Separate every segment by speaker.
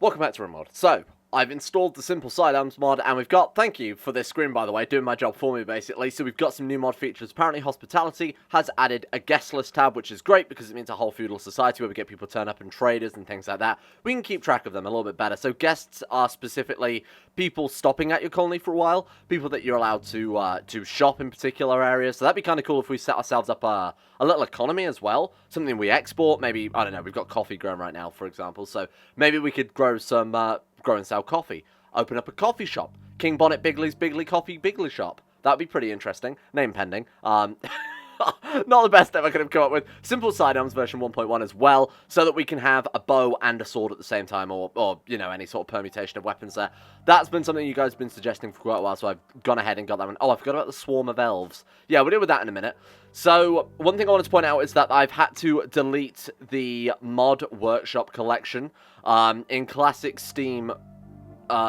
Speaker 1: Welcome back to Rimworld. So, I've installed the Simple Sidearms mod, and we've got, thank you for this screen by the way, doing my job for me basically, so we've got some new mod features. Apparently Hospitality has added a guest list tab, which is great because it means a whole feudal society where we get people to turn up and traders and things like that. We can keep track of them a little bit better. So guests are specifically people stopping at your colony for a while, people that you're allowed to shop in particular areas, so that'd be kind of cool if we set ourselves up a little economy as well, something we export. Maybe, I don't know, we've got coffee growing right now, for example, so maybe we could grow some, grow and sell coffee, open up a coffee shop, King Bonnet Bigly's Bigly Coffee Bigly Shop. That'd be pretty interesting, name pending. Not the best name I could have come up with. Simple Sidearms version 1.1 as well, so that we can have a bow and a sword at the same time, or you know, any sort of permutation of weapons there. That's been something you guys have been suggesting for quite a while, so I've gone ahead and got that one. Oh, I forgot about the Swarm of Elves. Yeah, we'll deal with that in a minute. So, one thing I wanted to point out is that I've had to delete the Mod Workshop collection. In classic Steam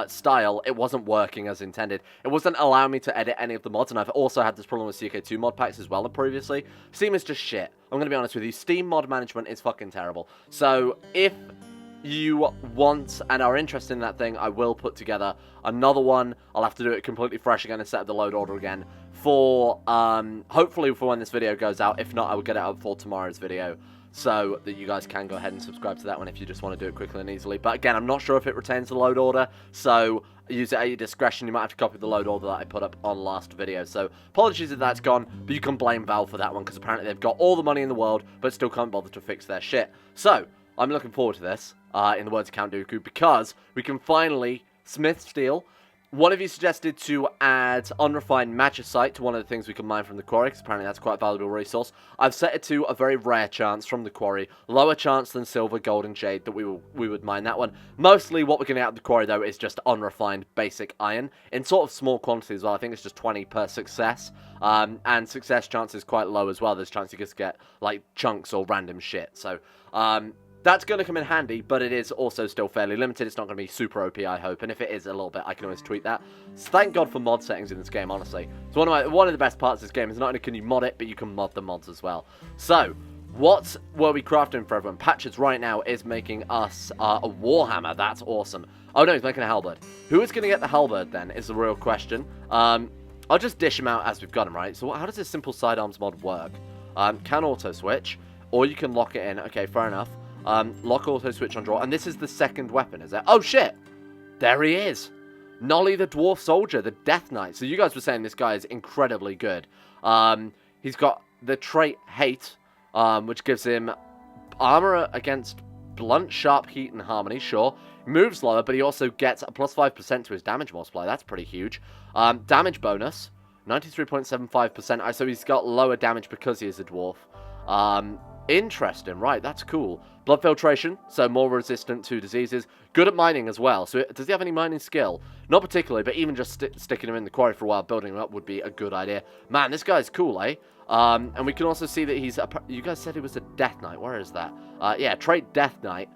Speaker 1: style, it wasn't working as intended. It wasn't allowing me to edit any of the mods, and I've also had this problem with CK2 mod packs as well previously. Steam is just shit. I'm going to be honest with you. Steam mod management is fucking terrible. So, if you want and are interested in that thing, I will put together another one. I'll have to do it completely fresh again and set up the load order again for, hopefully for when this video goes out. If not, I will get it up for tomorrow's video, so that you guys can go ahead and subscribe to that one if you just want to do it quickly and easily. But again, I'm not sure if it retains the load order, so use it at your discretion. You might have to copy the load order that I put up on last video. So apologies if that's gone, but you can blame Valve for that one, because apparently they've got all the money in the world, but still can't bother to fix their shit. So, I'm looking forward to this, in the words of Count Dooku, because we can finally smith steel. One of you suggested to add unrefined magicite to one of the things we can mine from the quarry, because apparently that's quite a valuable resource. I've set it to a very rare chance from the quarry, lower chance than silver, gold, and jade that we would mine that one. Mostly what we're going to get out of the quarry, though, is just unrefined basic iron, in sort of small quantities as well. I think it's just 20 per success, and success chance is quite low as well. There's a chance you just get, like, chunks or random shit, so, that's going to come in handy, but it is also still fairly limited. It's not going to be super OP, I hope, and if it is a little bit, I can always tweet that. So thank God for mod settings in this game, honestly. It's one of the best parts of this game is not only can you mod it, but you can mod the mods as well. So, what were we crafting for everyone? Patches right now is making us a Warhammer. That's awesome. Oh no, he's making a halberd. Who is going to get the halberd then, is the real question. I'll just dish him out as we've got him, right? So how does this Simple Sidearms mod work? Can auto switch, or you can lock it in. Okay, fair enough. Lock auto switch on draw, and this is the second weapon, is it? Oh shit! There he is! Nolly the Dwarf Soldier, the Death Knight. So you guys were saying this guy is incredibly good. He's got the trait Hate, which gives him armor against blunt, sharp, heat, and harmony, sure. Moves lower, but he also gets a plus 5% to his damage multiplier. That's pretty huge. Damage bonus, 93.75%. So he's got lower damage because he is a dwarf. Interesting, right, that's cool. Blood filtration, so more resistant to diseases. Good at mining as well. So does he have any mining skill? Not particularly, but even just sticking him in the quarry for a while, building him up would be a good idea. Man, this guy's cool, eh? And we can also see that he's... You guys said he was a Death Knight. Where is that? Yeah, trait Death Knight.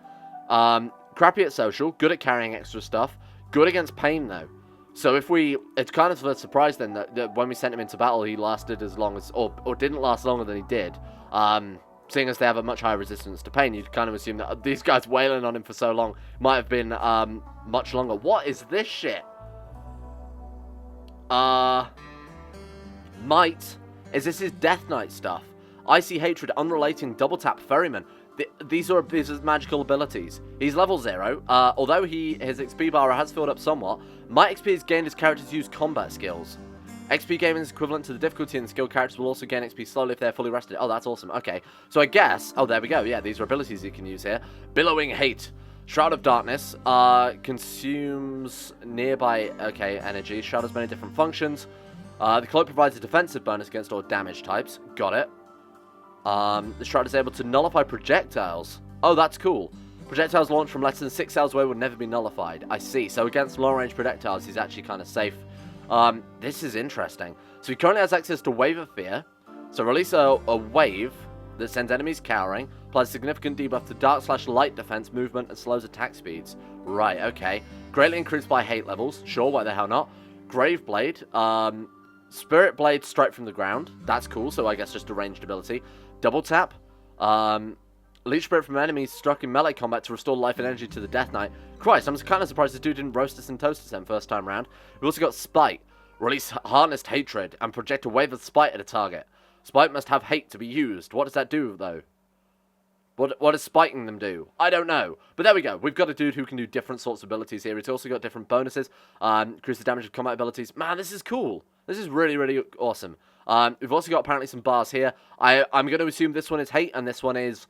Speaker 1: Crappy at social, good at carrying extra stuff. Good against pain, though. So if we... It's kind of a surprise, then, that when we sent him into battle, he lasted as long as... Or didn't last longer than he did. Seeing as they have a much higher resistance to pain, you'd kind of assume that these guys wailing on him for so long might have been much longer. What is this shit? Might. Is this his Death Knight stuff? Icy Hatred, Unrelating, Double Tap, Ferryman. These are his magical abilities. He's level 0. Although his XP bar has filled up somewhat, Might XP has gained his character's use combat skills. XP gaming is equivalent to the difficulty, and skill characters will also gain XP slowly if they're fully rested. Oh, that's awesome. Okay, so I guess... Oh, there we go. Yeah, these are abilities you can use here. Billowing Hate. Shroud of Darkness. Consumes nearby... Okay, energy. Shroud has many different functions. The cloak provides a defensive bonus against all damage types. Got it. The Shroud is able to nullify projectiles. Oh, that's cool. Projectiles launched from less than 6 cells away will never be nullified. I see. So against long-range projectiles, he's actually kind of safe. This is interesting. So he currently has access to Wave of Fear. So release a wave that sends enemies cowering, applies significant debuff to dark/light defense, movement, and slows attack speeds. Right, okay. Greatly increased by hate levels. Sure, why the hell not? Grave Blade. Spirit Blade, strike from the ground. That's cool, so I guess just a ranged ability. Double Tap. Leech Spirit from enemies struck in melee combat to restore life and energy to the Death Knight. Christ, I'm kind of surprised this dude didn't roast us and toast us then first time round. We've also got Spite. Release harnessed hatred and project a wave of spite at a target. Spite must have hate to be used. What does that do, though? What does spiting them do? I don't know. But there we go. We've got a dude who can do different sorts of abilities here. It's also got different bonuses. Increase the damage of combat abilities. Man, this is cool. This is really, really awesome. We've also got apparently some bars here. I'm going to assume this one is hate and this one is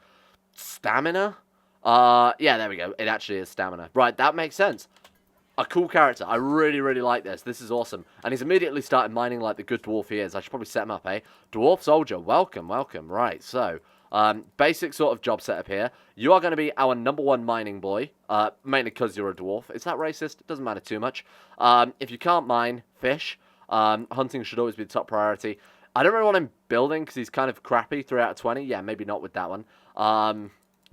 Speaker 1: stamina. Yeah, there we go. It actually is stamina. Right, that makes sense. A cool character. I really, really like this. This is awesome. And he's immediately started mining like the good dwarf he is. I should probably set him up, eh? Dwarf soldier. Welcome, welcome. Right, so, basic sort of job setup here. You are going to be our #1 mining boy. Mainly because you're a dwarf. Is that racist? It doesn't matter too much. If you can't mine, fish. Hunting should always be the top priority. I don't really want him building because he's kind of crappy 3 out of 20. Yeah, maybe not with that one. Don't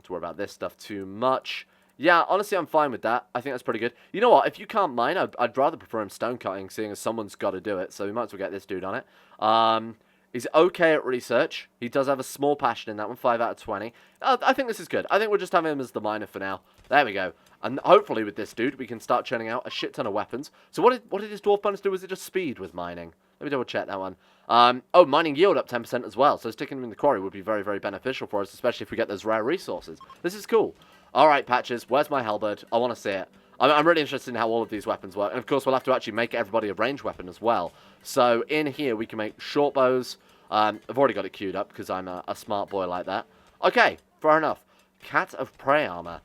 Speaker 1: worry about this stuff too much. Yeah, honestly, I'm fine with that. I think that's pretty good. You know what? If you can't mine, I'd rather prefer him stone cutting, seeing as someone's got to do it. So we might as well get this dude on it. He's okay at research. He does have a small passion in that one, 5 out of 20. I think this is good. I think we'll just have him as the miner for now. There we go. And hopefully with this dude, we can start churning out a shit ton of weapons. So what did his dwarf bonus do? Was it just speed with mining? Let me double check that one. Oh, mining yield up 10% as well. So sticking him in the quarry would be very, very beneficial for us, especially if we get those rare resources. This is cool. All right, Patches, where's my halberd? I want to see it. I'm really interested in how all of these weapons work. And, of course, we'll have to actually make everybody a ranged weapon as well. So in here, we can make short bows. I've already got it queued up because I'm a smart boy like that. Okay, fair enough. Cat of Prey armor.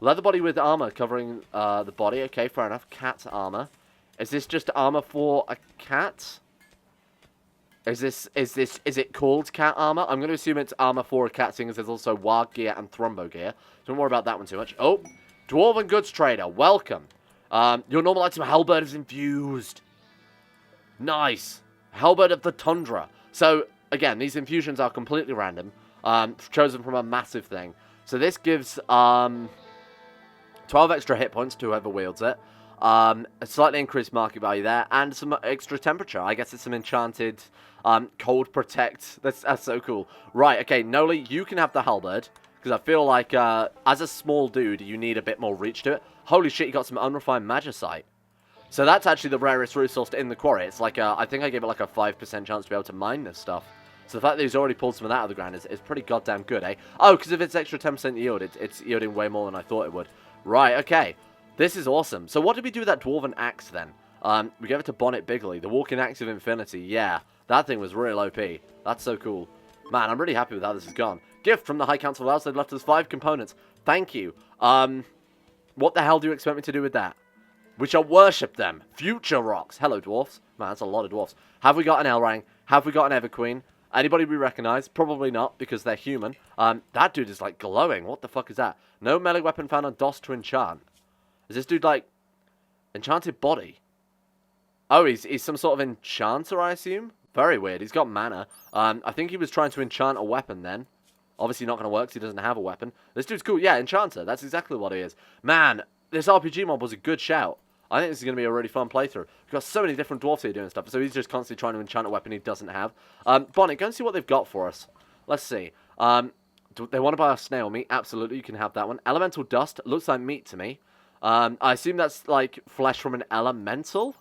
Speaker 1: Leather body with armor covering the body. Okay, fair enough. Cat armor. Is this just armor for a cat? Is it called cat armor? I'm going to assume it's armor for a cat, seeing as there's also warg gear and thrombo gear. Don't worry about that one too much. Oh, Dwarven Goods Trader, welcome. Your normal item halberd is infused. Nice. Halberd of the Tundra. So, again, these infusions are completely random. Chosen from a massive thing. So this gives 12 extra hit points to whoever wields it. A slightly increased market value there, and some extra temperature. I guess it's some enchanted cold protect. That's so cool. Right, okay, Noli, you can have the halberd, because I feel like as a small dude, you need a bit more reach to it. Holy shit, you got some unrefined magicite. So that's actually the rarest resource in the quarry. It's like I think I gave it like a 5% chance to be able to mine this stuff. So the fact that he's already pulled some of that out of the ground is pretty goddamn good, eh? Oh, because if it's extra 10% yield, it's yielding way more than I thought it would. Right, okay. This is awesome. So what did we do with that Dwarven Axe, then? We gave it to Bonnet Bigly. The Walking Axe of Infinity. Yeah, that thing was real OP. That's so cool. Man, I'm really happy with how this has gone. Gift from the High Council of Elves. They've left us 5 components. Thank you. What the hell do you expect me to do with that? We shall worship them. Future rocks. Hello, dwarfs. Man, that's a lot of dwarfs. Have we got an Elrang? Have we got an Everqueen? Anybody we recognize? Probably not, because they're human. That dude is, like, glowing. What the fuck is that? No melee weapon found on DOS to enchant. Is this dude, like, enchanted body? Oh, he's some sort of enchanter, I assume? Very weird. He's got mana. I think he was trying to enchant a weapon then. Obviously not going to work because he doesn't have a weapon. This dude's cool. Yeah, enchanter. That's exactly what he is. Man, this RPG mod was a good shout. I think this is going to be a really fun playthrough. We've got so many different dwarfs here doing stuff, so he's just constantly trying to enchant a weapon he doesn't have. Bonnet, go and see what they've got for us. Let's see. Do they want to buy our snail meat? Absolutely, you can have that one. Elemental dust. Looks like meat to me. I assume that's like flesh from an elemental?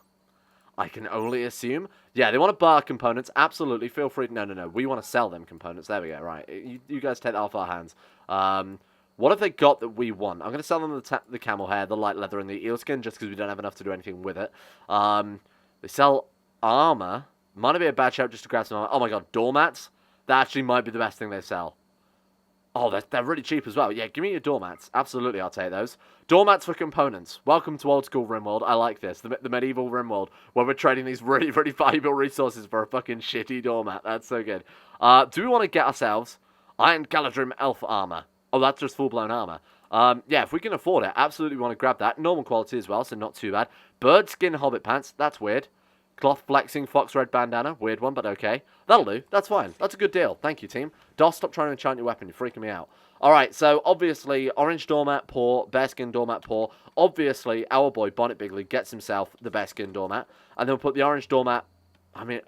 Speaker 1: I can only assume. Yeah, they want to buy our components. Absolutely, feel free. No. We want to sell them components. There we go. Right, you guys take that off our hands. What have they got that we want? I'm going to sell them the camel hair, the light leather, and the eel skin, just because we don't have enough to do anything with it. They sell armor. Might be a bad shout just to grab some armor. Oh my god, doormats? That actually might be the best thing they sell. Oh, they're really cheap as well. Yeah, give me your doormats. Absolutely, I'll take those. Doormats for components. Welcome to old school Rimworld. I like this. The medieval Rimworld, where we're trading these really, really valuable resources for a fucking shitty doormat. That's so good. Do we want to get ourselves Iron Galadrim elf armor? Oh, that's just full-blown armor. Yeah, if we can afford it, absolutely want to grab that. Normal quality as well, so not too bad. Bird skin hobbit pants. That's weird. Cloth flexing fox red bandana. Weird one, but okay. That'll do. That's fine. That's a good deal. Thank you, team. DOS, stop trying to enchant your weapon. You're freaking me out. Alright, so obviously, orange doormat, poor. Bearskin doormat, poor. Obviously, our boy Bonnet Bigly gets himself the bearskin doormat. And then we'll put the orange doormat... I mean...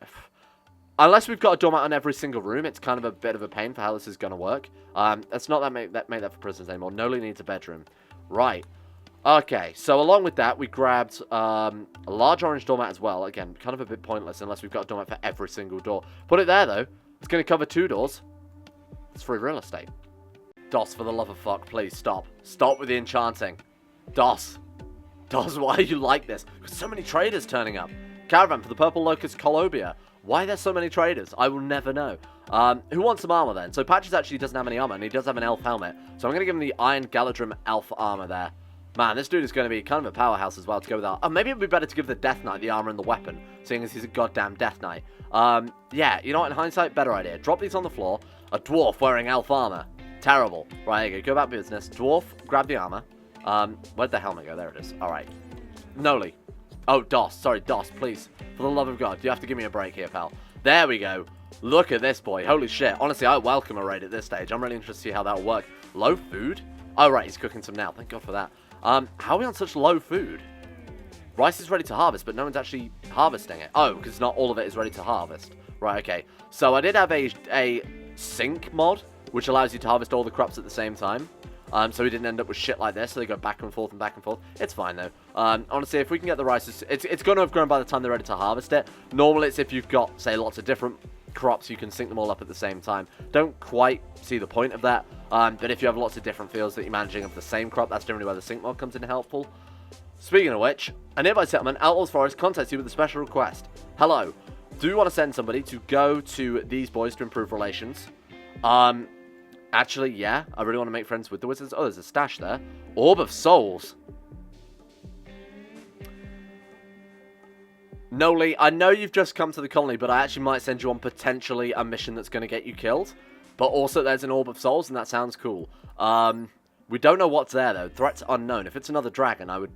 Speaker 1: Unless we've got a doormat on every single room, it's kind of a bit of a pain for how this is going to work. Let's not make that for prisoners anymore. Noli needs a bedroom. Right. Okay, so along with that, we grabbed a large orange doormat as well. Again, kind of a bit pointless unless we've got a doormat for every single door. Put it there, though. It's going to cover 2 doors. It's free real estate. DOS, for the love of fuck, please stop. Stop with the enchanting. DOS. DOS, why are you like this? Because so many traders turning up. Caravan for the Purple Locust Colobia. Why are there so many traders? I will never know. Who wants some armor then? So Patches actually doesn't have any armor, and he does have an elf helmet. So I'm going to give him the Iron Galadrim elf armor there. Man, this dude is going to be kind of a powerhouse as well to go with that. Oh, maybe it would be better to give the Death Knight the armor and the weapon, seeing as he's a goddamn Death Knight. Yeah, you know what, in hindsight, better idea. Drop these on the floor. A dwarf wearing elf armor. Terrible. Right, there you go. Go about business. Dwarf, grab the armor. Where'd the helmet go? There it is. Alright. Noli. Oh, DOS. Sorry, DOS, please. For the love of God, you have to give me a break here, pal. There we go. Look at this boy. Holy shit. Honestly, I welcome a raid at this stage. I'm really interested to see how that'll work. Low food? Oh, right, he's cooking some now. Thank God for that. How are we on such low food? Rice is ready to harvest, but no one's actually harvesting it. Oh, because not all of it is ready to harvest. Right, okay. So I did have a sync mod, which allows you to harvest all the crops at the same time. So we didn't end up with shit like this, so they go back and forth and back and forth. It's fine, though. Honestly, if we can get the rice, it's going to have grown by the time they're ready to harvest it. Normally, it's if you've got, say, lots of different crops, you can sync them all up at the same time. Don't quite see the point of that. But if you have lots of different fields that you're managing of the same crop, that's generally where the sync mod comes in helpful. Speaking of which, a nearby settlement, Outlaws Forest, contacts you with a special request. Hello. Do you want to send somebody to go to these boys to improve relations? Actually, yeah. I really want to make friends with the wizards. Oh, there's a stash there. Orb of Souls. Noli, I know you've just come to the colony, but I actually might send you on potentially a mission that's going to get you killed. But also there's an Orb of Souls, and that sounds cool. We don't know what's there, though. Threat's unknown. If it's another dragon, I would...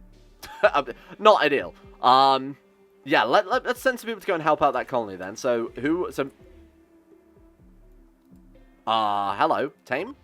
Speaker 1: Not ideal. Yeah, let's send some people to go and help out that colony, then. So, hello. Tame?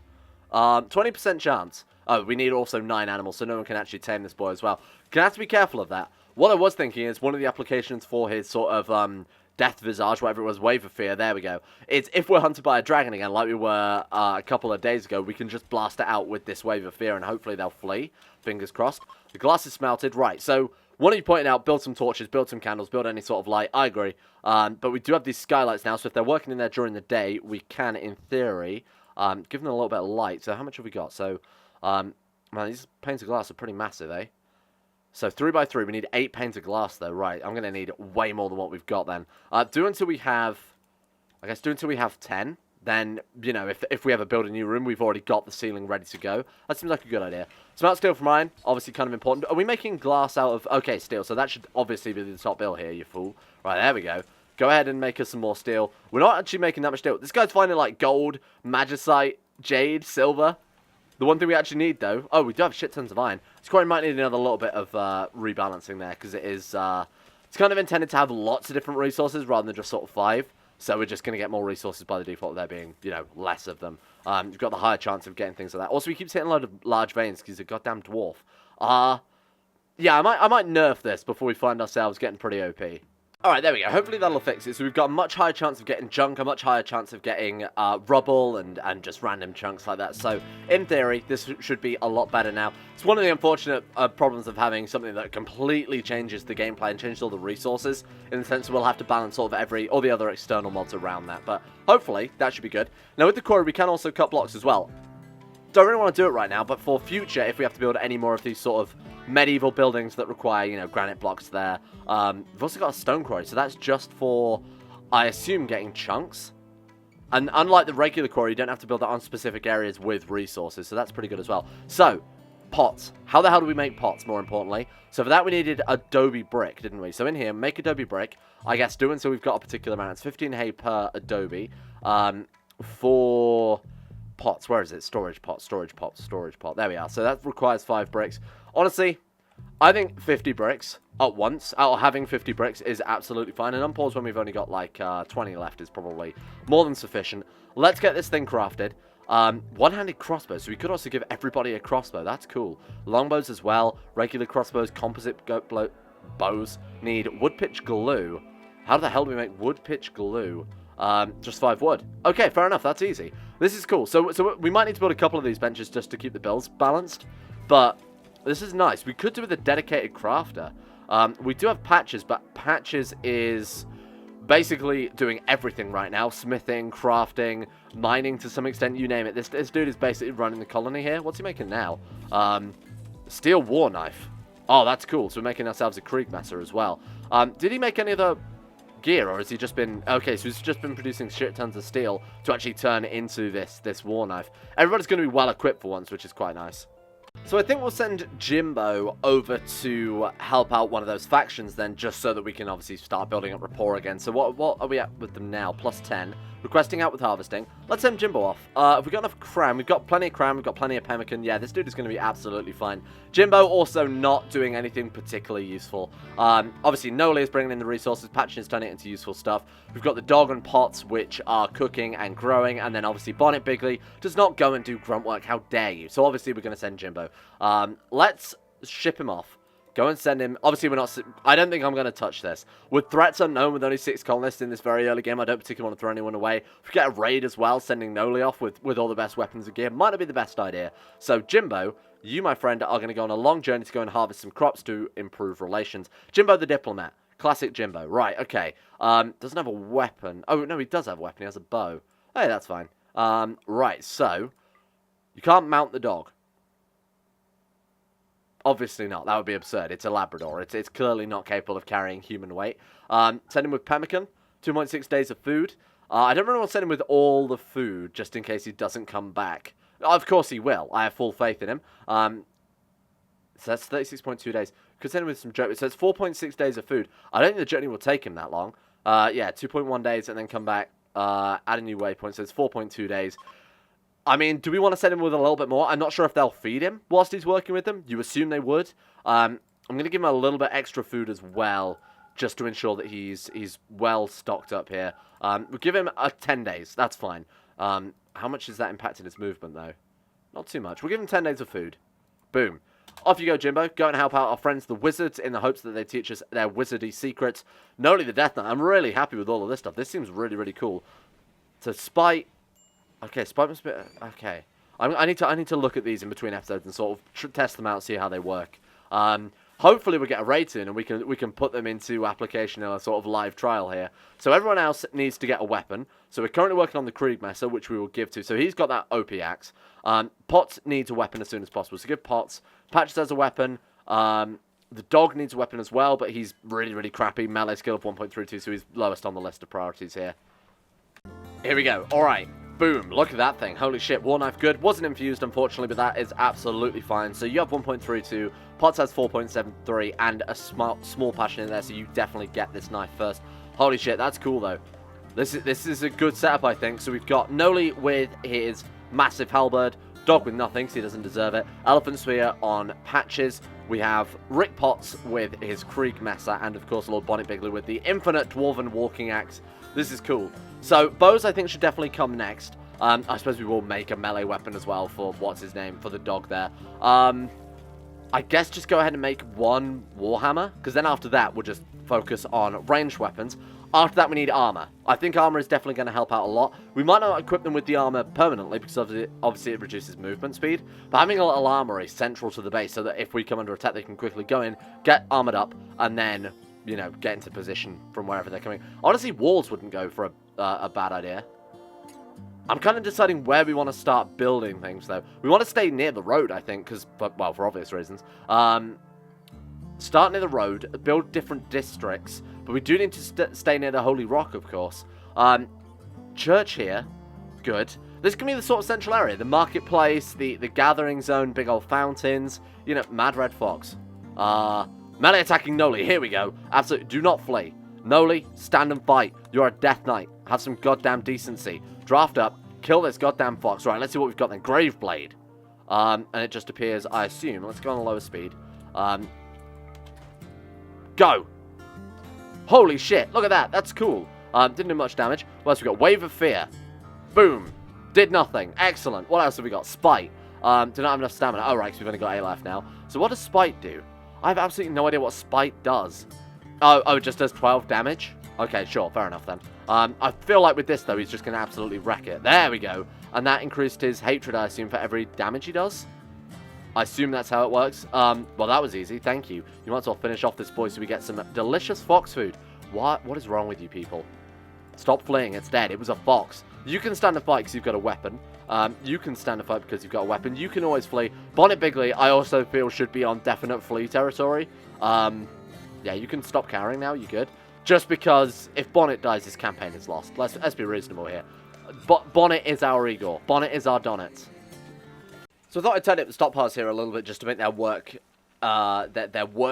Speaker 1: 20% chance. Oh, we need also 9 animals, so no one can actually tame this boy as well. Gonna have to be careful of that. What I was thinking is one of the applications for his sort of, Death Visage, whatever it was, Wave of Fear, there we go. It's if we're hunted by a dragon again, like we were a couple of days ago, we can just blast it out with this Wave of Fear, and hopefully they'll flee. Fingers crossed. The glass is smelted. Right, so one of you pointed out, build some torches, build some candles, build any sort of light. I agree. But we do have these skylights now, so if they're working in there during the day, we can, in theory, give them a little bit of light. So how much have we got? So, man, these panes of glass are pretty massive, eh? So 3 by 3, we need 8 panes of glass though, right? I'm gonna need way more than what we've got then. Do until we have 10. Then, you know, if we ever build a new room, we've already got the ceiling ready to go. That seems like a good idea. Smelt steel from iron, obviously kind of important. Are we making glass out of... Okay, steel, so that should obviously be the top bill here, you fool. Right, there we go. Go ahead and make us some more steel. We're not actually making that much steel. This guy's finding, like, gold, magicite, jade, silver. The one thing we actually need, though... Oh, we do have shit tons of iron. This quarry might need another little bit of rebalancing there, because it is... it's kind of intended to have lots of different resources rather than just sort of 5. So we're just going to get more resources by the default of there being, you know, less of them. You've got the higher chance of getting things like that. Also, he keeps hitting a load of large veins because he's a goddamn dwarf. Yeah, I might nerf this before we find ourselves getting pretty OP. Alright, there we go. Hopefully that'll fix it. So we've got a much higher chance of getting junk, a much higher chance of getting rubble and just random chunks like that. So, in theory, this should be a lot better now. It's one of the unfortunate problems of having something that completely changes the gameplay and changes all the resources, in the sense that we'll have to balance sort of all the other external mods around that. But hopefully, that should be good. Now, with the quarry, we can also cut blocks as well. Don't really want to do it right now, but for future, if we have to build any more of these sort of medieval buildings that require, you know, granite blocks there. We've also got a stone quarry, so that's just for, I assume, getting chunks. And unlike the regular quarry, you don't have to build that on specific areas with resources, so that's pretty good as well. So, pots. How the hell do we make pots, more importantly? So for that, we needed adobe brick, didn't we? So in here, make adobe brick. I guess doing so, we've got a particular amount. It's 15 hay per adobe. For... pots, where is it? Storage pot, storage pot, storage pot. There we are. So that requires 5 bricks. Honestly, I think 50 bricks at once, out of having 50 bricks, is absolutely fine. And unpause when we've only got like 20 left is probably more than sufficient. Let's get this thing crafted. One-handed crossbow, so we could also give everybody a crossbow. That's cool. Longbows as well. Regular crossbows, composite bows. Need wood pitch glue. How the hell do we make wood pitch glue? Just 5 wood. Okay, fair enough. That's easy. This is cool. So we might need to build a couple of these benches just to keep the bills balanced. But This is nice. We could do with a dedicated crafter. We do have Patches, but Patches is basically doing everything right now. Smithing, crafting, mining to some extent, you name it. This dude is basically running the colony here. What's he making now? Steel war knife. Oh, that's cool. So we're making ourselves a Kriegmesser as well. Did he make any other gear, or has he just been... Okay, so he's just been producing shit tons of steel to actually turn into this war knife. Everybody's going to be well equipped for once, which is quite nice. So I think we'll send Jimbo over to help out one of those factions then, just so that we can obviously start building up rapport again. So what are we at with them now? Plus 10. Requesting out with harvesting. Let's send Jimbo off. Have we got enough cram? We've got plenty of cram. We've got plenty of pemmican. Yeah, this dude is going to be absolutely fine. Jimbo also not doing anything particularly useful. Obviously, Noli is bringing in the resources. Patchen is turning it into useful stuff. We've got the dog and pots, which are cooking and growing. And then obviously Bonnet Bigly does not go and do grunt work. How dare you? So obviously we're going to send Jimbo. Let's ship him off. Go and send him. Obviously, we're not... I don't think I'm going to touch this. With threats unknown, with only 6 colonists in this very early game, I don't particularly want to throw anyone away. If we get a raid as well, sending Noli off with all the best weapons and gear might not be the best idea. So, Jimbo, you, my friend, are going to go on a long journey to go and harvest some crops to improve relations. Jimbo the Diplomat. Classic Jimbo. Right, okay. Doesn't have a weapon. Oh, no, he does have a weapon. He has a bow. Hey, that's fine. Right, so... You can't mount the dog. Obviously not. That would be absurd. It's a Labrador. It's clearly not capable of carrying human weight. Send him with pemmican. 2.6 days of food. I don't really want to send him with all the food, just in case he doesn't come back. Of course he will. I have full faith in him. So that's 36.2 days. Could send him with some journey. So it's 4.6 days of food. I don't think the journey will take him that long. Yeah, 2.1 days and then come back. Add a new waypoint. So it's 4.2 days. I mean, do we want to send him with a little bit more? I'm not sure if they'll feed him whilst he's working with them. You assume they would. I'm going to give him a little bit extra food as well, just to ensure that he's well stocked up here. We'll give him 10 days. That's fine. How much has that impacted his movement, though? Not too much. We'll give him 10 days of food. Boom. Off you go, Jimbo. Go and help out our friends, the wizards, in the hopes that they teach us their wizardy secrets. Noli the Death Knight. I'm really happy with all of this stuff. This seems really, really cool. So, Spite... Okay, Spite must be... Okay. I need to look at these in between episodes and sort of test them out, see how they work. Hopefully we get a raid soon and we can put them into application in a sort of live trial here. So everyone else needs to get a weapon. So we're currently working on the Kriegmesser, which we will give to. So he's got that OP axe. Potts needs a weapon as soon as possible. So give Potts. Patches has a weapon. The dog needs a weapon as well, but he's really, really crappy. Melee skill of 1.32, so he's lowest on the list of priorities here. Here we go. All right. Boom, look at that thing. Holy shit, war knife good. Wasn't infused, unfortunately, but that is absolutely fine. So you have 1.32, Potts has 4.73, and a small passion in there, so you definitely get this knife first. Holy shit, that's cool, though. This is a good setup, I think. So we've got Noli with his massive halberd, dog with nothing, so he doesn't deserve it. Elephant Spear on Patches. We have Rick Potts with his Kriegmesser, and of course Lord Bonnet Bigly with the infinite Dwarven Walking Axe. This is cool. So, bows, I think, should definitely come next. I suppose we will make a melee weapon as well for, what's-his-name, for the dog there. I guess just go ahead and make one Warhammer, because then after that, we'll just focus on ranged weapons. After that, we need armor. I think armor is definitely going to help out a lot. We might not equip them with the armor permanently, because obviously it reduces movement speed. But having a little armory central to the base, so that if we come under attack, they can quickly go in, get armored up, and then... you know, get into position from wherever they're coming. Honestly, walls wouldn't go for a bad idea. I'm kind of deciding where we want to start building things, though. We want to stay near the road, I think, because, well, for obvious reasons. Start near the road, build different districts, but we do need to stay near the Holy Rock, of course. Church here, good. This can be the sort of central area, the marketplace, the gathering zone, big old fountains, you know, Mad Red Fox. Melee attacking Noli, here we go. Absolutely, do not flee. Noli, stand and fight. You're a Death Knight. Have some goddamn decency. Draft up, kill this goddamn fox. Right, let's see what we've got then. Graveblade. And it just appears, I assume. Let's go on a lower speed. Go. Holy shit, look at that. That's cool. Didn't do much damage. What else we got? Wave of Fear. Boom. Did nothing. Excellent. What else have we got? Spite. Do not have enough stamina. Oh, right, because we've only got 8 life now. So what does Spite do? I have absolutely no idea what Spite does. Oh, it just does 12 damage? Okay, sure, fair enough then. I feel like with this, though, he's just going to absolutely wreck it. There we go. And that increased his hatred, I assume, for every damage he does? I assume that's how it works. Well, that was easy. Thank you. You might as well finish off this boy so we get some delicious fox food. What is wrong with you people? Stop fleeing. It's dead. It was a fox. You can stand and fight because you've got a weapon. You can stand and fight because you've got a weapon. You can always flee. Bonnet Bigly, I also feel, should be on definite flee territory. Yeah, you can stop carrying now. You good? Just because if Bonnet dies, this campaign is lost. Let's be reasonable here. Bonnet is our Igor. Bonnet is our Donnet. So I thought I'd turn up the stop parts here a little bit just to make their work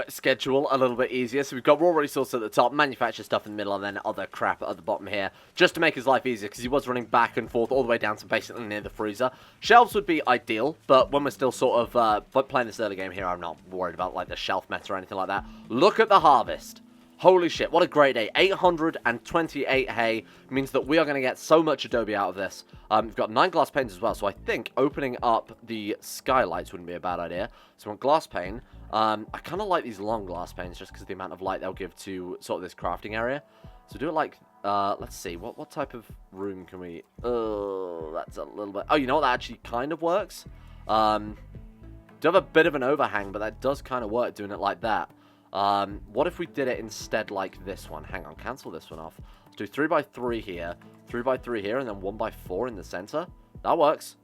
Speaker 1: schedule a little bit easier. So we've got raw resource at the top, manufacture stuff in the middle, and then other crap at the bottom here, just to make his life easier, because he was running back and forth all the way down to basically near the freezer. Shelves would be ideal, but when we're still sort of playing this early game here, I'm not worried about like the shelf meta or anything like that. Look at the harvest. Holy shit, what a great day. 828 hay means that we are going to get so much adobe out of this. We've got 9 glass panes as well, so I think opening up the skylights wouldn't be a bad idea. So we want glass pane. I kind of like these long glass panes just because of the amount of light they'll give to sort of this crafting area. So do it like, let's see, what type of room can we... Oh, that's a little bit... Oh, you know what, that actually kind of works. Do have a bit of an overhang, but that does kind of work doing it like that. What if we did it instead like this one? Hang on, cancel this one off. Let's do 3 by 3 here, 3 by 3 here, and then 1 by 4 in the center. That works.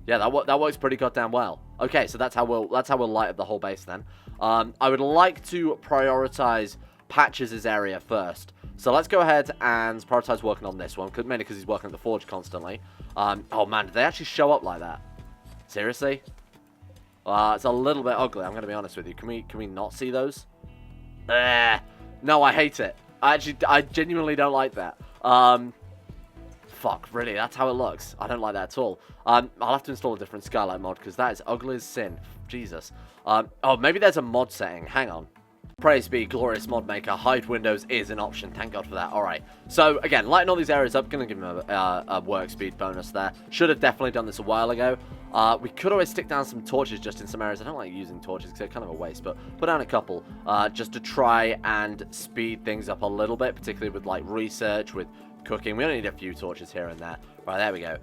Speaker 1: Yeah, that works pretty goddamn well. Okay, so that's how we'll light up the whole base then. I would like to prioritize Patches' area first. So let's go ahead and prioritize working on this one, mainly because he's working at the forge constantly. Oh man, did they actually show up like that? Seriously? It's a little bit ugly, I'm going to be honest with you. Can we not see those? No, I hate it. I genuinely don't like that. Fuck, really, that's how it looks. I don't like that at all. I'll have to install a different skylight mod, because that is ugly as sin. Jesus. Oh, maybe there's a mod setting. Hang on. Praise be, glorious mod maker. Hide windows is an option. Thank God for that. Alright. So, again, lighting all these areas up. Going to give him a work speed bonus there. Should have definitely done this a while ago. We could always stick down some torches just in some areas. I don't like using torches because they're kind of a waste, but put down a couple just to try and speed things up a little bit, particularly with like research, with cooking. We only need a few torches here and there. Right, there we go.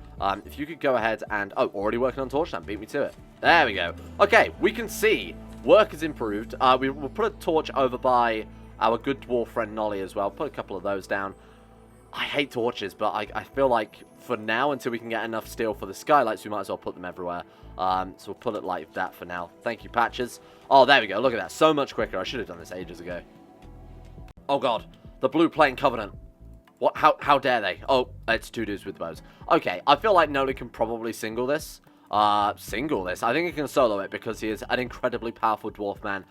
Speaker 1: If you could go ahead and... Oh, already working on torch time. Beat me to it. There we go. Okay, we can see work has improved. We'll put a torch over by our good dwarf friend Nolly as well. Put a couple of those down. I hate torches, but I feel like for now, until we can get enough steel for the skylights, we might as well put them everywhere. So we'll put it like that for now. Thank you, Patches. Oh, there we go. Look at that. So much quicker. I should have done this ages ago. Oh, God. The Blue Plane Covenant. What? How dare they? Oh, it's 2 dudes with bows. Okay, I feel like Noli can probably single this. I think he can solo it because he is an incredibly powerful dwarf man.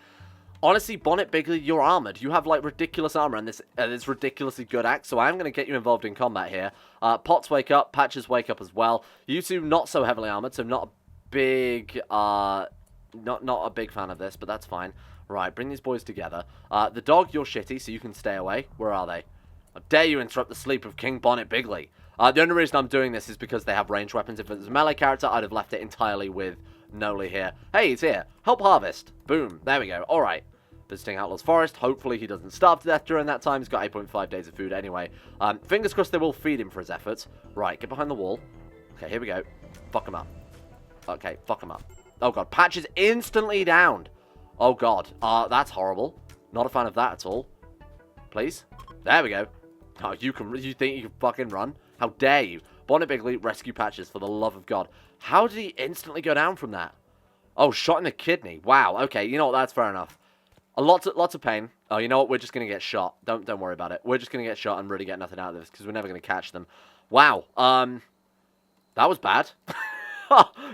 Speaker 1: Honestly, Bonnet Bigly, you're armored. You have, like, ridiculous armor and this ridiculously good axe, so I'm going to get you involved in combat here. Pots wake up, Patches wake up as well. You two not so heavily armored, so not a big, not a big fan of this, but that's fine. Right, bring these boys together. The dog, you're shitty, so you can stay away. Where are they? How dare you interrupt the sleep of King Bonnet Bigly? The only reason I'm doing this is because they have ranged weapons. If it was a melee character, I'd have left it entirely with Noli here. Hey, he's here. Help harvest. Boom. There we go. All right. Visiting Outlaw's Forest. Hopefully he doesn't starve to death during that time. He's got 8.5 days of food anyway. Fingers crossed they will feed him for his efforts. Right, get behind the wall. Okay, here we go. Fuck him up. Okay, fuck him up. Oh, God. Patches instantly downed. Oh, God. That's horrible. Not a fan of that at all. Please. There we go. Oh, you think you can fucking run? How dare you? Bonnet Bigly, rescue Patches, for the love of God. How did he instantly go down from that? Oh, shot in the kidney. Wow, okay, you know what, that's fair enough. Lots of pain. Oh, you know what, we're just going to get shot. Don't worry about it. We're just going to get shot and really get nothing out of this, because we're never going to catch them. Wow, that was bad.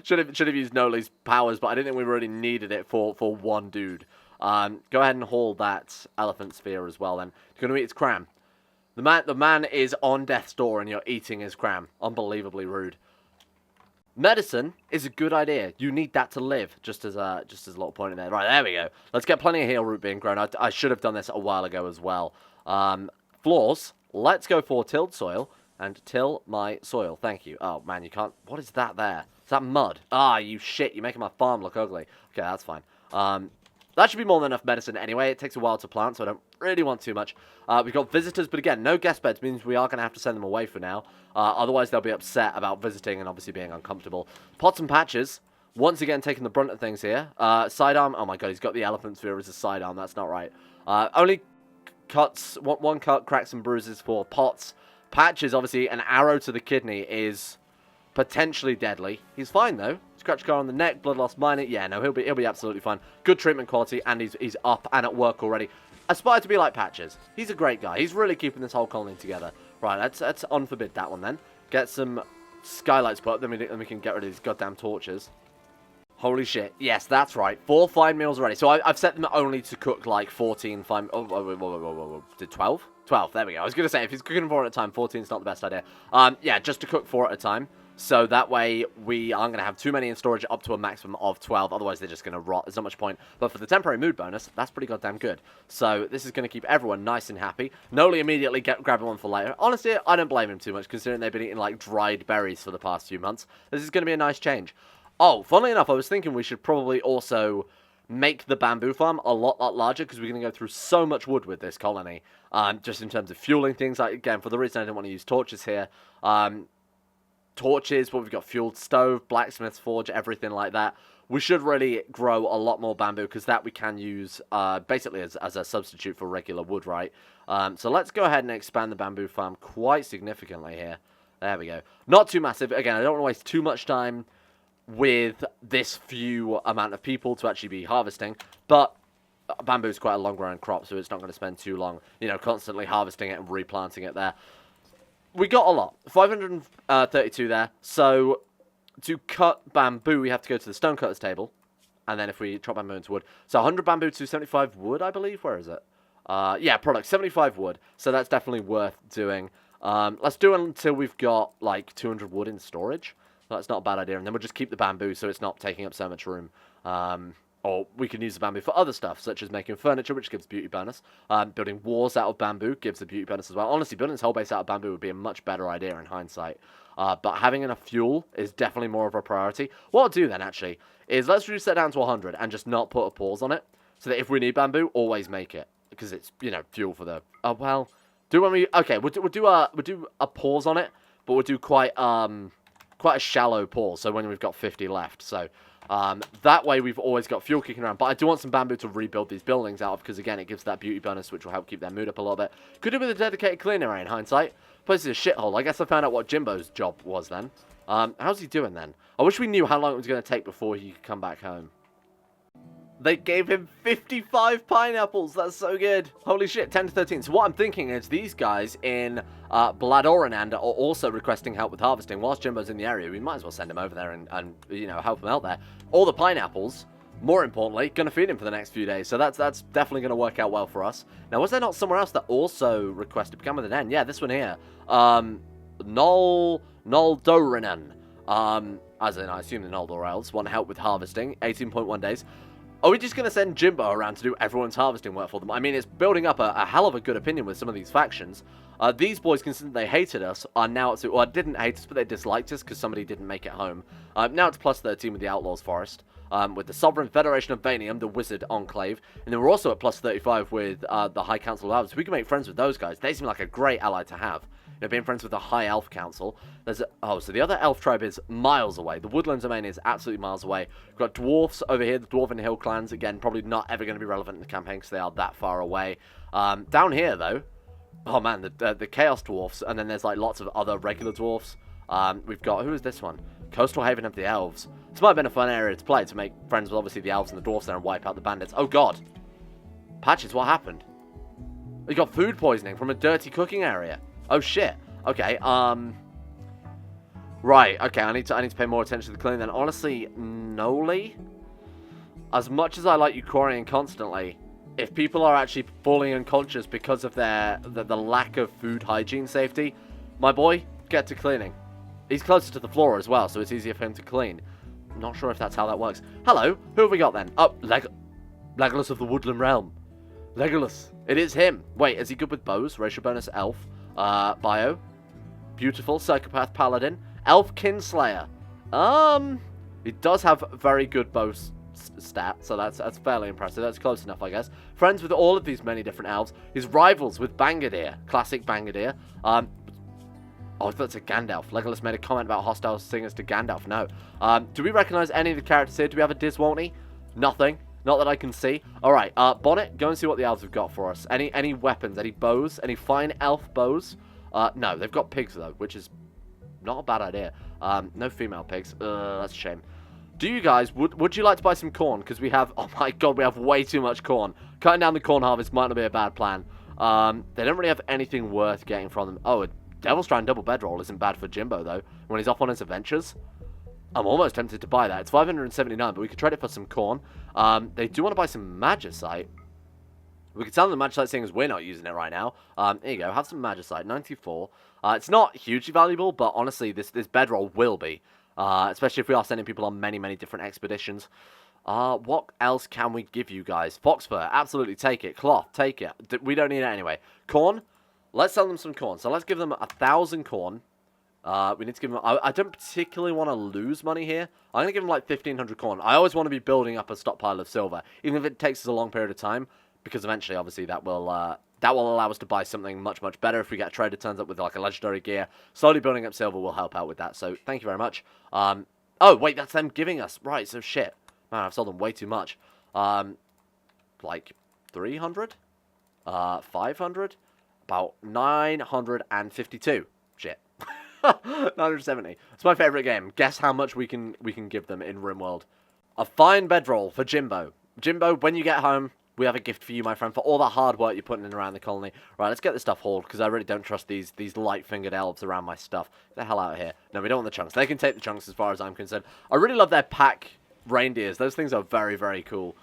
Speaker 1: should have used Noli's powers, but I didn't think we really needed it for one dude. Go ahead and haul that elephant sphere as well, then. You're going to eat its cram. The man is on death's door and you're eating his cram. Unbelievably rude. Medicine is a good idea. You need that to live, just as a little point in there. Right, there we go. Let's get plenty of heal root being grown. I should have done this a while ago as well. Floors. Let's go for tilled soil and till my soil. Thank you. Oh, man, you can't... What is that there? Is that mud? Ah, you shit. You're making my farm look ugly. Okay, that's fine. That should be more than enough medicine anyway. It takes a while to plant, so I don't really want too much. We've got visitors, but again, no guest beds means we are going to have to send them away for now. Otherwise, they'll be upset about visiting and obviously being uncomfortable. Pots and Patches. Once again, taking the brunt of things here. Sidearm. Oh my god, he's got the elephant sphere as a sidearm. That's not right. Only cuts, one cut, cracks and bruises for Pots. Patches, obviously, an arrow to the kidney is potentially deadly. He's fine, though. Scratch scar on the neck, blood loss minor. Yeah, no, he'll be absolutely fine. Good treatment quality, and he's up and at work already. Aspire to be like Patches. He's a great guy. He's really keeping this whole colony together. Right, let's unforbid that one then. Get some skylights put up, then we can get rid of these goddamn torches. Holy shit. Yes, that's right. 4 fine meals already. So I've set them only to cook like 14 fine... Oh, did 12? 12, there we go. I was going to say, if he's cooking 4 at a time, 14 is not the best idea. Yeah, just to cook 4 at a time. So that way, we aren't going to have too many in storage up to a maximum of 12. Otherwise, they're just going to rot. There's not much point. But for the temporary mood bonus, that's pretty goddamn good. So this is going to keep everyone nice and happy. Noli immediately grabbing one for later. Honestly, I don't blame him too much, considering they've been eating like dried berries for the past few months. This is going to be a nice change. Oh, funnily enough, I was thinking we should probably also make the bamboo farm a lot larger, because we're going to go through so much wood with this colony. Just in terms of fueling things. Like, again, for the reason I didn't want to use torches here. Torches, but we've got fueled stove, blacksmith's forge, everything like that. We should really grow a lot more bamboo, because that we can use basically as a substitute for regular wood, right? So let's go ahead and expand the bamboo farm quite significantly here. There we go. Not too massive. Again, I don't want to waste too much time with this few amount of people to actually be harvesting, but bamboo is quite a long-growing crop, so it's not going to spend too long, you know, constantly harvesting it and replanting it there. We got a lot. 532 there. So to cut bamboo, we have to go to the stone cutter's table. And then if we chop bamboo into wood. So 100 bamboo to 75 wood, I believe. Where is it? Yeah, product. 75 wood. So that's definitely worth doing. Let's do it until we've got like 200 wood in storage. That's not a bad idea. And then we'll just keep the bamboo so it's not taking up so much room. Or we can use the bamboo for other stuff, such as making furniture, which gives beauty bonus. Building walls out of bamboo gives a beauty bonus as well. Honestly, building this whole base out of bamboo would be a much better idea in hindsight. But having enough fuel is definitely more of a priority. What I'll do then, actually, is let's reduce that down to 100 and just not put a pause on it. So that if we need bamboo, always make it. Because it's, you know, fuel for the... Oh, well... Okay, we'll do a pause on it, but we'll do quite a shallow pause, so when we've got 50 left. So... that way we've always got fuel kicking around. But I do want some bamboo to rebuild these buildings out of, because again it gives that beauty bonus, which will help keep their mood up a little bit. Could do with a dedicated cleaning area in hindsight. Place is a shithole. I guess I found out what Jimbo's job was then. How's he doing then? I wish we knew how long it was going to take before he could come back home. They gave him 55 pineapples. That's so good. Holy shit, 10 to 13. So what I'm thinking is these guys in Bladoranand are also requesting help with harvesting. Whilst Jimbo's in the area, we might as well send him over there and you know, help him out there. All the pineapples, more importantly, going to feed him for the next few days. So that's definitely going to work out well for us. Now, was there not somewhere else that also requested Become with an N? Yeah, this one here. Noldoranan. As in, I assume the Noldor Elves want help with harvesting. 18.1 days. Are we just going to send Jimbo around to do everyone's harvesting work for them? I mean, it's building up a hell of a good opinion with some of these factions. These boys, considering they hated us, are now at... Well, didn't hate us, but they disliked us because somebody didn't make it home. Now it's plus 13 with the Outlaws Forest. With the Sovereign Federation of Vanium, the Wizard Enclave. And then we're also at plus 35 with the High Council of Elves. So we can make friends with those guys. They seem like a great ally to have. You know, being friends with the High Elf Council. So the other elf tribe is miles away. The Woodlands domain is absolutely miles away. We've got dwarfs over here, the Dwarven Hill clans. Again, probably not ever going to be relevant in the campaign because they are that far away. Down here, though, oh man, the Chaos Dwarfs. And then there's like lots of other regular dwarfs. We've got, who is this one? Coastal Haven of the Elves. This might have been a fun area to play, to make friends with obviously the elves and the dwarfs there and wipe out the bandits. Oh god. Patches, what happened? We got food poisoning from a dirty cooking area. Oh shit. Okay, right, okay, I need to pay more attention to the cleaning then. Honestly, Noli, as much as I like you quarrying constantly, if people are actually falling unconscious because of the lack of food hygiene safety, my boy, get to cleaning. He's closer to the floor as well, so it's easier for him to clean. I'm not sure if that's how that works. Hello, who have we got then? Oh, Legolas of the Woodland Realm. Legolas, it is him. Wait, is he good with bows? Racial bonus elf. Bio. Beautiful. Psychopath Paladin. Elf Kinslayer. He does have very good bow stat, so that's fairly impressive. That's close enough, I guess. Friends with all of these many different elves. He's rivals with Bangadir. Classic Bangadir. Oh, I thought it's a Gandalf. Legolas made a comment about hostile singers to Gandalf. No. Do we recognize any of the characters here? Do we have a Diswaltney? Nothing. Not that I can see. Alright, Bonnet, go and see what the elves have got for us. Any weapons, any bows, any fine elf bows? No, they've got pigs, though, which is not a bad idea. No female pigs. That's a shame. Do you guys, would you like to buy some corn? Because we have, oh my god, we have way too much corn. Cutting down the corn harvest might not be a bad plan. They don't really have anything worth getting from them. Oh, a Devil's Strand double bedroll isn't bad for Jimbo, though, when he's off on his adventures. I'm almost tempted to buy that. It's 579, but we could trade it for some corn. They do want to buy some magicite. We could tell them the magicite, seeing as we're not using it right now. There you go. Have some magicite. 94. It's not hugely valuable, but honestly, this bedroll will be. Especially if we are sending people on many, many different expeditions. What else can we give you guys? Fox fur. Absolutely take it. Cloth. Take it. We don't need it anyway. Corn. Let's sell them some corn. So let's give them 1,000 corn. We need to give them... I don't particularly want to lose money here. I'm going to give them like 1,500 corn. I always want to be building up a stockpile of silver, even if it takes us a long period of time, because eventually, obviously, that will allow us to buy something much, much better. If we get a trader turns up with like a legendary gear, slowly building up silver will help out with that. So thank you very much. Oh, wait, that's them giving us. Right, so shit. Man, I've sold them way too much. Like 300? 500? About 952. Shit. 970. It's my favourite game. Guess how much we can give them in Rimworld. A fine bedroll for Jimbo. Jimbo, when you get home, we have a gift for you, my friend, for all the hard work you're putting in around the colony. Right, let's get this stuff hauled, because I really don't trust these light-fingered elves around my stuff. Get the hell out of here. No, we don't want the chunks. They can take the chunks as far as I'm concerned. I really love their pack reindeers. Those things are very, very cool.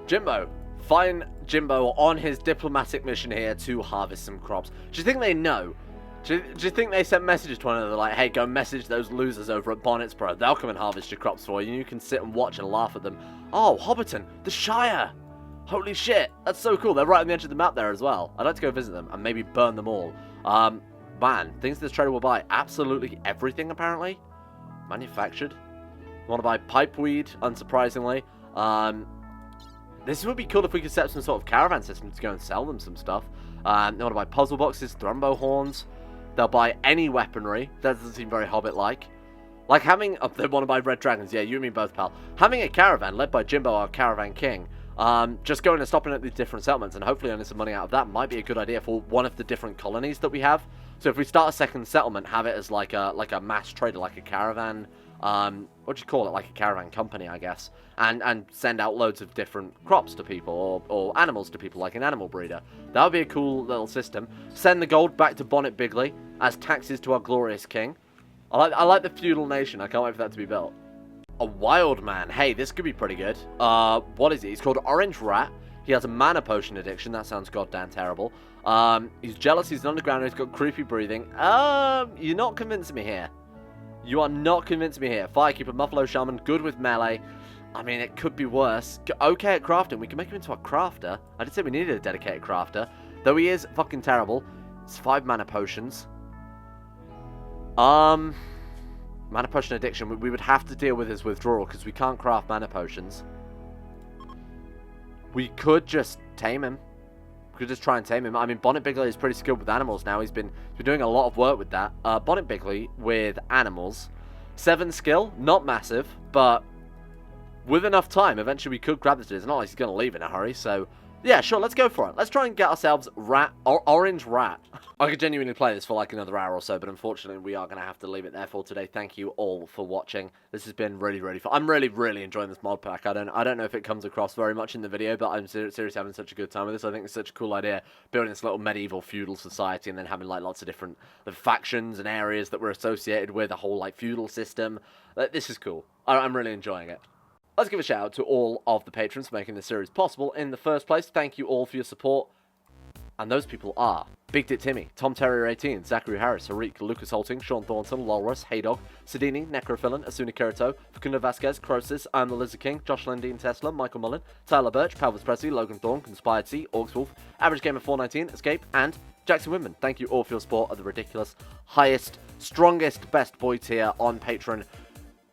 Speaker 1: Jimbo. Fine Jimbo on his diplomatic mission here to harvest some crops. Do you think they know? Do you think they sent messages to one another like, hey, go message those losers over at Bonnet's Pro. They'll come and harvest your crops for you, and you can sit and watch and laugh at them. Oh, Hobbiton, the Shire. Holy shit, that's so cool. They're right on the edge of the map there as well. I'd like to go visit them and maybe burn them all. Man, things this trader will buy. Absolutely everything, apparently. Manufactured. Want to buy pipeweed, unsurprisingly. This would be cool if we could set up some sort of caravan system to go and sell them some stuff. They want to buy puzzle boxes, thrumbo horns. They'll buy any weaponry. That doesn't seem very Hobbit-like. Like having... Oh, they want to buy red dragons. Yeah, you and me both, pal. Having a caravan led by Jimbo, our caravan king. Just going and stopping at these different settlements and hopefully earning some money out of that might be a good idea for one of the different colonies that we have. So if we start a second settlement, have it as like a mass trader, like a caravan... what do you call it? Like a caravan company, I guess. And send out loads of different crops to people or animals to people, like an animal breeder. That would be a cool little system. Send the gold back to Bonnet Bigly as taxes to our glorious king. I like the feudal nation. I can't wait for that to be built. A wild man. Hey, this could be pretty good. What is he? He's called Orange Rat. He has a mana potion addiction. That sounds goddamn terrible. He's jealous. He's an underground. He's got creepy breathing. You're not convincing me here. You are not convincing me here. Firekeeper, Muffalo Shaman, good with melee. I mean, it could be worse. Okay at crafting. We can make him into a crafter. I did say we needed a dedicated crafter. Though he is fucking terrible. It's 5 mana potions. Mana potion addiction. We would have to deal with his withdrawal because we can't craft mana potions. We could just tame him. We could just try and tame him. I mean, Bonnet Bigly is pretty skilled with animals now. He's been doing a lot of work with that. Bonnet Bigly with animals. 7 skill. Not massive, but with enough time, eventually we could grab this dude. It's not like he's going to leave in a hurry, so... Yeah, sure, let's go for it. Let's try and get ourselves Orange Rat. I could genuinely play this for like another hour or so, but unfortunately we are going to have to leave it there for today. Thank you all for watching. This has been really, really fun. I'm really, really enjoying this mod pack. I don't know if it comes across very much in the video, but I'm seriously having such a good time with this. I think it's such a cool idea, building this little medieval feudal society and then having like lots of different factions and areas that we're associated with, a whole like feudal system. This is cool. I'm really enjoying it. Let's give a shout out to all of the patrons for making this series possible in the first place. Thank you all for your support. And those people are Big Dit Timmy, Tom Terrier 18, Zachary Harris, Harik, Lucas Holting, Sean Thornton, Lolrus, Haydog, Sidini, Necrophilin, Asuna Kirito, Facundo Vasquez, Crosis, I'm the Lizard King, Josh Lindeen Tesla, Michael Mullen, Tyler Birch, Palvis Presley, Logan Thorne, Conspired C, Orcswolf, Average Gamer 419, Escape, and Jackson Whitman. Thank you all for your support of the ridiculous, highest, strongest, best boy tier on Patreon.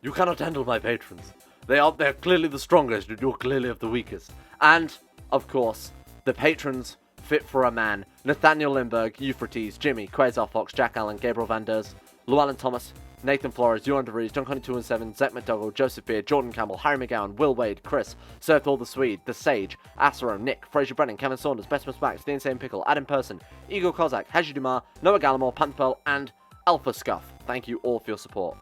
Speaker 1: You cannot handle my patrons. They're clearly the strongest, and you're clearly of the weakest. And, of course, the patrons fit for a man. Nathaniel Lindbergh, Euphrates, Jimmy, Quasar Fox, Jack Allen, Gabriel Van Ders, Llewellyn Thomas, Nathan Flores, Johan DeVries, John Connie 217, Zach McDougall, Joseph Beard, Jordan Campbell, Harry McGowan, Will Wade, Chris, Sir Thor the Swede, The Sage, Asero, Nick, Fraser Brennan, Kevin Saunders, Bestimus Max, The Insane Pickle, Adam Person, Igor Kozak, Haji Dumar, Noah Gallimore, Panther Pearl, and Alpha Scuff. Thank you all for your support.